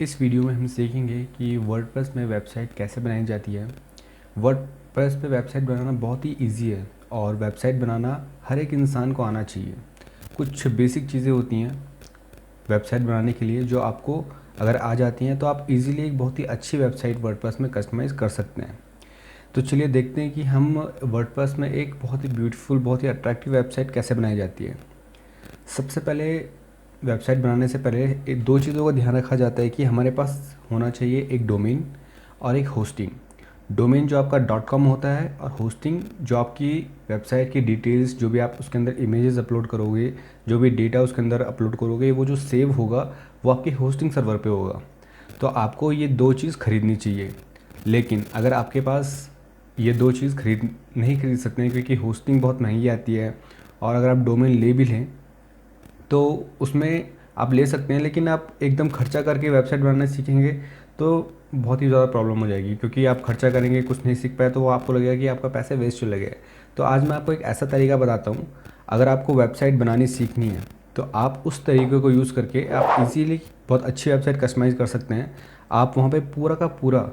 इस वीडियो में हम सीखेंगे कि वर्डप्रेस में वेबसाइट कैसे बनाई जाती है। वर्डप्रेस पे वेबसाइट बनाना बहुत ही इजी है और वेबसाइट बनाना हर एक इंसान को आना चाहिए। कुछ बेसिक चीज़ें होती हैं वेबसाइट बनाने के लिए जो आपको अगर आ जाती हैं तो आप इजीली एक बहुत ही अच्छी वेबसाइट वर्डप्रेस में कस्टमाइज़ कर सकते हैं। तो चलिए देखते हैं कि हम वर्डप्रेस में एक बहुत ही ब्यूटीफुल, बहुत ही अट्रैक्टिव वेबसाइट कैसे बनाई जाती है। सबसे पहले वेबसाइट बनाने से पहले दो चीज़ों का ध्यान रखा जाता है कि हमारे पास होना चाहिए एक डोमेन और एक होस्टिंग। डोमेन जो आपका .com होता है और होस्टिंग जो आपकी वेबसाइट की डिटेल्स, जो भी आप उसके अंदर इमेजेस अपलोड करोगे, जो भी डेटा उसके अंदर अपलोड करोगे, वो जो सेव होगा वो आपके होस्टिंग सर्वर पे होगा। तो आपको ये दो चीज़ खरीदनी चाहिए। लेकिन अगर आपके पास ये दो चीज़ नहीं खरीद सकते हैं क्योंकि होस्टिंग बहुत महंगी आती है, और अगर आप डोमेन ले भी लें तो उसमें आप ले सकते हैं, लेकिन आप एकदम खर्चा करके वेबसाइट बनाना सीखेंगे तो बहुत ही ज़्यादा प्रॉब्लम हो जाएगी, क्योंकि आप खर्चा करेंगे, कुछ नहीं सीख पाए तो वो आपको लगेगा कि आपका पैसे वेस्ट चले गए। तो आज मैं आपको एक ऐसा तरीका बताता हूँ, अगर आपको वेबसाइट बनानी सीखनी है तो आप उस तरीके को यूज़ करके आप इजीली बहुत अच्छी वेबसाइट कस्टमाइज़ कर सकते हैं। आप वहाँ पे पूरा का पूरा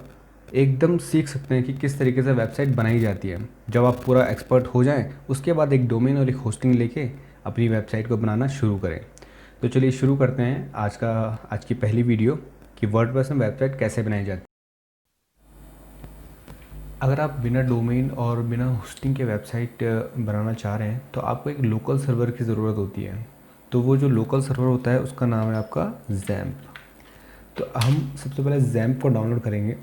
एकदम सीख सकते हैं कि किस तरीके से वेबसाइट बनाई जाती है। जब आप पूरा एक्सपर्ट हो जाएं, उसके बाद एक डोमेन और एक होस्टिंग लेके अपनी वेबसाइट को बनाना शुरू करें। तो चलिए शुरू करते हैं आज की पहली वीडियो कि वर्डप्रेस में वेबसाइट कैसे बनाई जाती है। अगर आप बिना डोमेन और बिना होस्टिंग के वेबसाइट बनाना चाह रहे हैं तो आपको एक लोकल सर्वर की ज़रूरत होती है। तो वो जो लोकल सर्वर होता है उसका नाम है आपका जैम्प। तो हम सबसे पहले जैम्प को डाउनलोड करेंगे।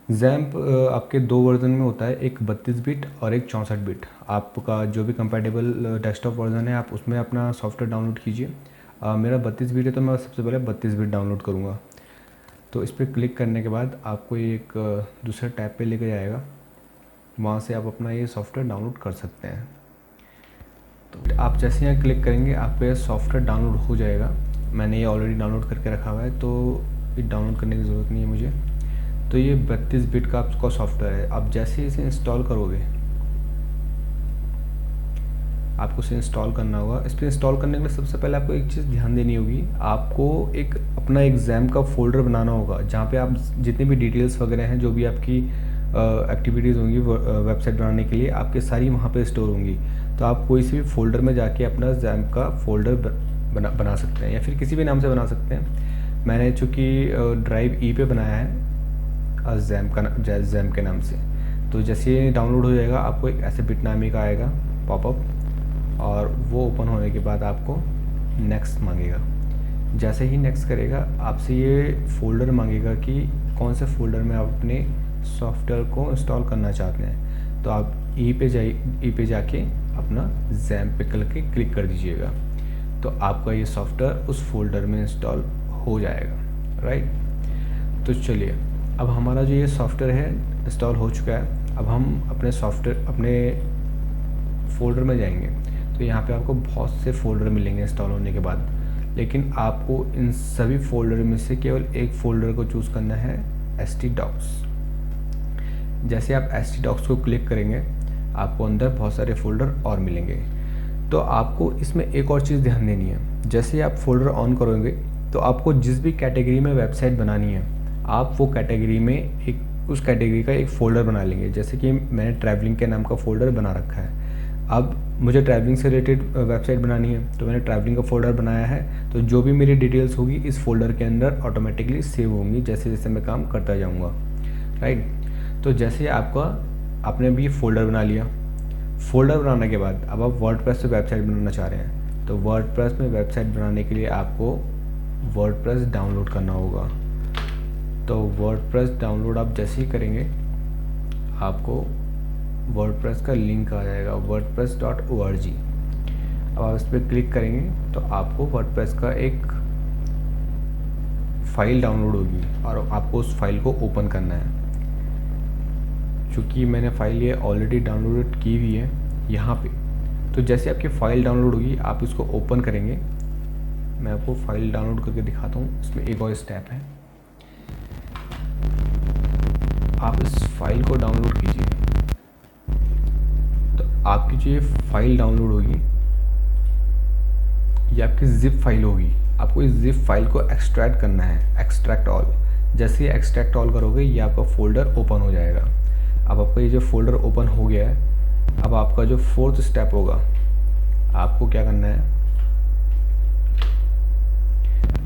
जैम्प आपके दो वर्जन में होता है, एक 32 बिट और एक 64 बिट। आपका जो भी कंपैटिबल डेस्कटॉप वर्जन है आप उसमें अपना सॉफ्टवेयर डाउनलोड कीजिए। मेरा 32 बिट है तो मैं सबसे पहले 32 बिट डाउनलोड करूँगा। तो इस पर क्लिक करने के बाद आपको एक दूसरे टैब पे लेकर जाएगा, वहाँ से आप अपना ये सॉफ्टवेयर डाउनलोड कर सकते हैं। तो आप जैसे यहाँ क्लिक करेंगे आपका ये सॉफ्टवेयर डाउनलोड हो जाएगा। मैंने ये ऑलरेडी डाउनलोड करके रखा हुआ है तो ये डाउनलोड करने की ज़रूरत नहीं है मुझे। तो ये 32 बिट का आपका सॉफ्टवेयर है। आप जैसे ही इसे इंस्टॉल करोगे, आपको इसे इंस्टॉल करना होगा। इस पर इंस्टॉल करने के लिए सबसे पहले आपको एक चीज़ ध्यान देनी होगी, आपको एक अपना एग्ज़ाम का फ़ोल्डर बनाना होगा जहाँ पे आप जितनी भी डिटेल्स वगैरह हैं, जो भी आपकी एक्टिविटीज़ होंगी वेबसाइट बनाने के लिए, आपके सारी वहाँ पे स्टोर होंगी। तो आप कोई से भी फ़ोल्डर में जाके अपना एग्ज़ाम का फ़ोल्डर बना सकते हैं, या फिर किसी भी नाम से बना सकते हैं। मैंने चूँकि ड्राइव ई पे बनाया है जैम के नाम से। तो जैसे ये डाउनलोड हो जाएगा आपको एक ऐसे बिटनामी का आएगा पॉपअप, और वो ओपन होने के बाद आपको नेक्स्ट मांगेगा। जैसे ही नेक्स्ट करेगा आपसे ये फ़ोल्डर मांगेगा कि कौन से फ़ोल्डर में आप अपने सॉफ्टवेयर को इंस्टॉल करना चाहते हैं। तो आप ई पे जाके अपना जैम पे क्लिक कर दीजिएगा, तो आपका ये सॉफ्टवेयर उस फोल्डर में इंस्टॉल हो जाएगा। राइट, तो चलिए अब हमारा जो ये सॉफ्टवेयर है इंस्टॉल हो चुका है। अब हम अपने फ़ोल्डर में जाएंगे तो यहाँ पे आपको बहुत से फ़ोल्डर मिलेंगे इंस्टॉल होने के बाद, लेकिन आपको इन सभी फ़ोल्डर में से केवल एक फ़ोल्डर को चूज़ करना है, htdocs। जैसे आप htdocs को क्लिक करेंगे आपको अंदर बहुत सारे फ़ोल्डर और मिलेंगे। तो आपको इसमें एक और चीज़ ध्यान देनी है, जैसे आप फ़ोल्डर ऑन करोगे तो आपको जिस भी कैटेगरी में वेबसाइट बनानी है आप वो कैटेगरी में उस कैटेगरी का एक फ़ोल्डर बना लेंगे। जैसे कि मैंने ट्रैवलिंग के नाम का फ़ोल्डर बना रखा है। अब मुझे ट्रैवलिंग से रिलेटेड वेबसाइट बनानी है तो मैंने ट्रैवलिंग का फ़ोल्डर बनाया है। तो जो भी मेरी डिटेल्स होगी इस फोल्डर के अंदर ऑटोमेटिकली सेव होंगी जैसे जैसे मैं काम करता जाऊँगा। राइट, तो जैसे आपने भी फ़ोल्डर बना लिया। फ़ोल्डर बनाने के बाद अब आप वर्डप्रेस से वेबसाइट बनाना चाह रहे हैं, तो वर्डप्रेस में वेबसाइट बनाने के लिए आपको वर्डप्रेस डाउनलोड करना होगा। तो वर्डप्रेस डाउनलोड आप जैसे ही करेंगे आपको वर्डप्रेस का लिंक आ जाएगा wordpress.org। अब आप इस पर क्लिक करेंगे तो आपको वर्डप्रेस का एक फ़ाइल डाउनलोड होगी और आपको उस फाइल को ओपन करना है। चूँकि मैंने फ़ाइल ये ऑलरेडी डाउनलोड की हुई है यहाँ पे, तो जैसे आपकी फ़ाइल डाउनलोड होगी आप इसको ओपन करेंगे। मैं आपको फ़ाइल डाउनलोड करके दिखाता हूँ। इसमें एक और स्टेप है, आप इस फाइल को डाउनलोड कीजिए। तो आपकी जो ये फाइल डाउनलोड होगी ये आपकी जिप फाइल होगी। आपको इस जिप फाइल को एक्सट्रैक्ट करना है, एक्सट्रैक्ट ऑल। जैसे ही एक्सट्रैक्ट ऑल करोगे ये आपका फ़ोल्डर ओपन हो जाएगा। अब आपका ये जो फ़ोल्डर ओपन हो गया है, अब आपका जो फोर्थ स्टेप होगा, आपको क्या करना है,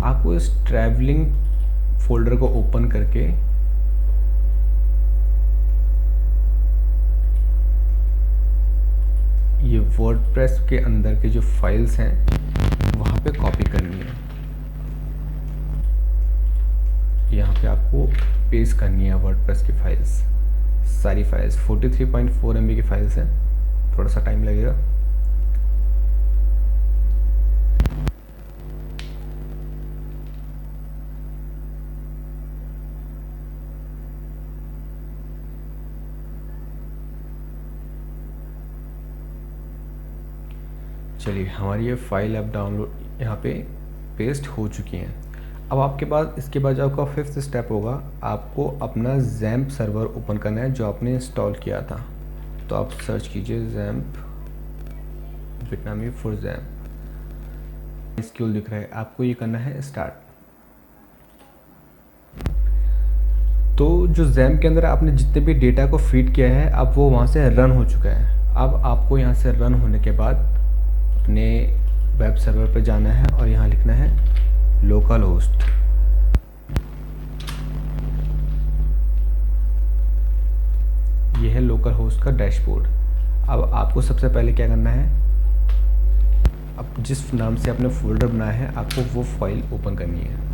आपको इस ट्रैवलिंग फोल्डर को ओपन करके ये वर्डप्रेस के अंदर के जो फाइल्स हैं वहाँ पे कॉपी करनी है। यहाँ पे आपको पेस्ट करनी है वर्डप्रेस की फाइल्स, सारी फाइल्स 43.4 MB की फाइल्स हैं, थोड़ा सा टाइम लगेगा। चलिए, हमारी ये फाइल अब डाउनलोड यहाँ पे पेस्ट हो चुकी हैं। अब आपके पास इसके बाद जो आपका फिफ्थ स्टेप होगा, आपको अपना जैम्प सर्वर ओपन करना है जो आपने इंस्टॉल किया था। तो आप सर्च कीजिए जैम्प वियतनामी फॉर जैम्प, स्क्यूल दिख रहा है, आपको ये करना है स्टार्ट। तो जो जैम्प के अंदर आपने जितने भी डेटा को फीड किया है, अब वो वहाँ से रन हो चुका है। अब आपको यहाँ से रन होने के बाद अपने वेब सर्वर पर जाना है और यहाँ लिखना है लोकल होस्ट। ये है लोकल होस्ट का डैशबोर्ड। अब आपको सबसे पहले क्या करना है, अब जिस नाम से आपने फोल्डर बनाया है आपको वो फाइल ओपन करनी है।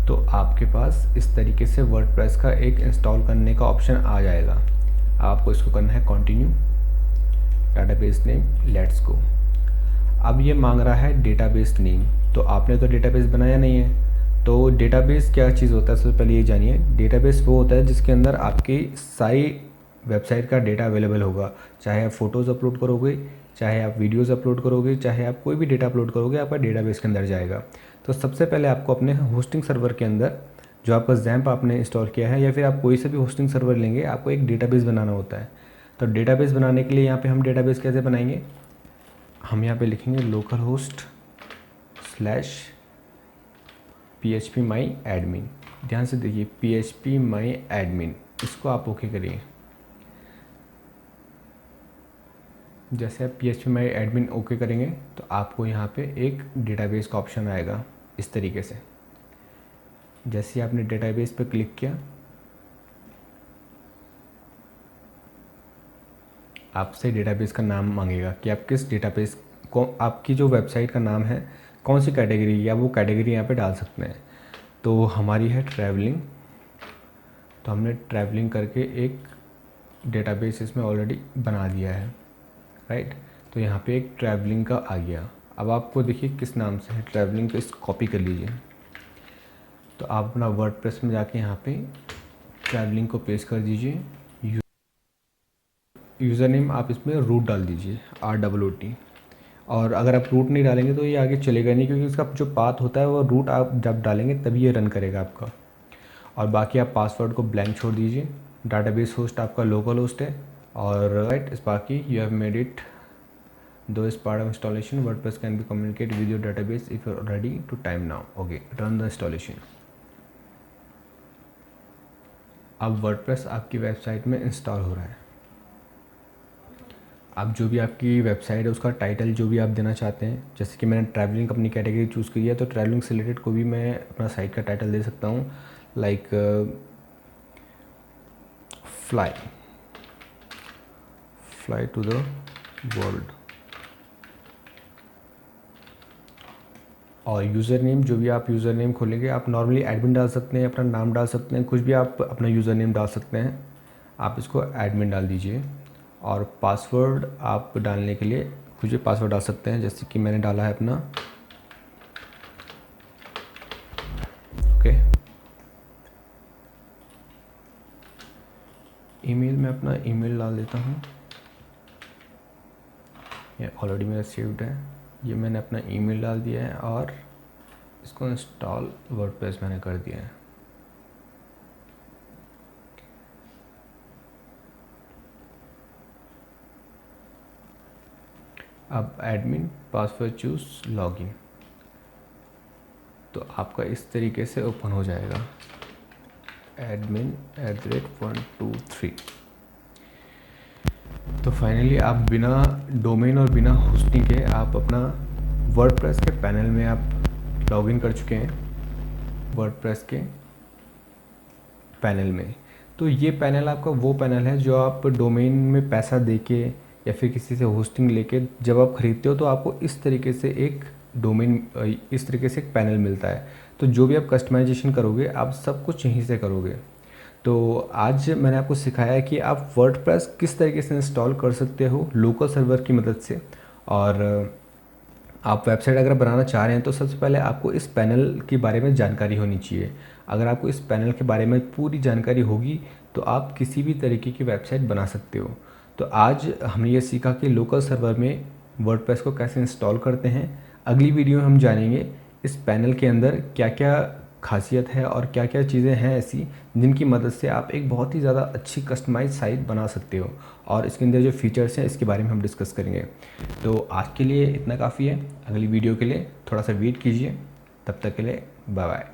तो आपके पास इस तरीके से वर्डप्रेस का एक इंस्टॉल करने का ऑप्शन आ जाएगा। आपको इसको करना है continue, database name let's go. अब ये मांग रहा है डेटाबेस नेम, तो आपने तो डेटाबेस बनाया नहीं है। तो डेटाबेस क्या चीज़ होता है, सबसे पहले ये जानिए। डेटाबेस वो होता है जिसके अंदर आपकी सारी वेबसाइट का डेटा अवेलेबल होगा। चाहे आप फ़ोटोज़ अपलोड करोगे, चाहे आप वीडियोज़ अपलोड करोगे, चाहे आप कोई भी डेटा अपलोड करोगे, आपका डेटाबेस के अंदर जाएगा। तो सबसे पहले आपको अपने होस्टिंग सर्वर के अंदर जो आपका जैम्प आपने इंस्टॉल किया है, या फिर आप कोई से भी होस्टिंग सर्वर लेंगे, आपको एक डेटाबेस बनाना होता है। तो डेटाबेस बनाने के लिए यहाँ पे हम डेटाबेस कैसे बनाएंगे, हम यहाँ पे लिखेंगे local host /php my admin। ध्यान से देखिए php my admin, इसको आप ओके करिए। जैसे आप php my admin ओके करेंगे तो आपको यहाँ पे एक डेटाबेस का ऑप्शन आएगा इस तरीके से। जैसे आपने डेटाबेस पे क्लिक किया, आपसे डेटाबेस का नाम मांगेगा कि आप किस डेटाबेस को, आपकी जो वेबसाइट का नाम है कौन सी कैटेगरी, या वो कैटेगरी यहाँ पे डाल सकते हैं। तो हमारी है ट्रैवलिंग, तो हमने ट्रैवलिंग करके एक डेटाबेस इसमें ऑलरेडी बना दिया है, राइट। तो यहाँ पे एक ट्रैवलिंग का आ गया। अब आपको देखिए किस नाम से है ट्रैवलिंग, तो इसको कॉपी कर लीजिए। तो आप अपना वर्डप्रेस में जाके यहाँ पे ट्रैवलिंग को पेस्ट कर दीजिए। यूज़र नेम आप इसमें रूट डाल दीजिए, ROOT। और अगर आप रूट नहीं डालेंगे तो ये आगे चलेगा नहीं, क्योंकि इसका जो पाथ होता है वो रूट आप जब डालेंगे तभी ये रन करेगा आपका। और बाकी आप पासवर्ड को ब्लैंक छोड़ दीजिए। डाटाबेस होस्ट आपका लोकल होस्ट है, और राइट इस बाकी you have made it through this part of installation WordPress can be communicate with your database if you are ready to time now. Okay, run the installation. अब WordPress आपकी website में install हो रहा है। अब जो भी आपकी वेबसाइट है उसका टाइटल जो भी आप देना चाहते हैं, जैसे कि मैंने ट्रैवलिंग अपनी कैटेगरी चूज़ की है, तो ट्रैवलिंग से रिलेटेड को भी मैं अपना साइट का टाइटल दे सकता हूँ, like fly to the world. और यूज़र नेम, जो भी आप यूज़र नेम खोलेंगे, आप नॉर्मली एडमिन डाल सकते हैं, अपना नाम डाल सकते हैं, कुछ भी आप अपना यूज़र नेम डाल सकते हैं। आप इसको एडमिन डाल दीजिए। और पासवर्ड आप डालने के लिए कुछ भी पासवर्ड डाल सकते हैं, जैसे कि मैंने डाला है अपना, ओके। ईमेल में अपना ईमेल डाल देता हूँ, ये ऑलरेडी मेरा सेव्ड है। ये मैंने अपना ईमेल डाल दिया है और इसको इंस्टॉल वर्डप्रेस मैंने कर दिया है। अब एडमिन पासवर्ड चूज़ लॉगिन, तो आपका इस तरीके से ओपन हो जाएगा admin@123। तो फाइनली आप बिना डोमेन और बिना होस्टिंग के आप अपना वर्डप्रेस के पैनल में आप लॉगिन कर चुके हैं, वर्डप्रेस के पैनल में। तो ये पैनल आपका वो पैनल है जो आप डोमेन में पैसा देके या फिर किसी से होस्टिंग लेके जब आप ख़रीदते हो तो आपको इस तरीके से एक डोमेन, इस तरीके से एक पैनल मिलता है। तो जो भी आप कस्टमाइजेशन करोगे आप सब कुछ यहीं से करोगे। तो आज मैंने आपको सिखाया है कि आप वर्डप्रेस किस तरीके से इंस्टॉल कर सकते हो लोकल सर्वर की मदद से। और आप वेबसाइट अगर बनाना चाह रहे हैं तो सबसे पहले आपको इस पैनल के बारे में जानकारी होनी चाहिए। अगर आपको इस पैनल के बारे में पूरी जानकारी होगी तो आप किसी भी तरीके की वेबसाइट बना सकते हो। तो आज हमने ये सीखा कि लोकल सर्वर में वर्डप्रेस को कैसे इंस्टॉल करते हैं। अगली वीडियो में हम जानेंगे इस पैनल के अंदर क्या क्या खासियत है और क्या क्या चीज़ें हैं ऐसी जिनकी मदद से आप एक बहुत ही ज़्यादा अच्छी कस्टमाइज साइट बना सकते हो, और इसके अंदर जो फीचर्स हैं इसके बारे में हम डिस्कस करेंगे। तो आज के लिए इतना काफ़ी है, अगली वीडियो के लिए थोड़ा सा वेट कीजिए। तब तक के लिए बाय बाय।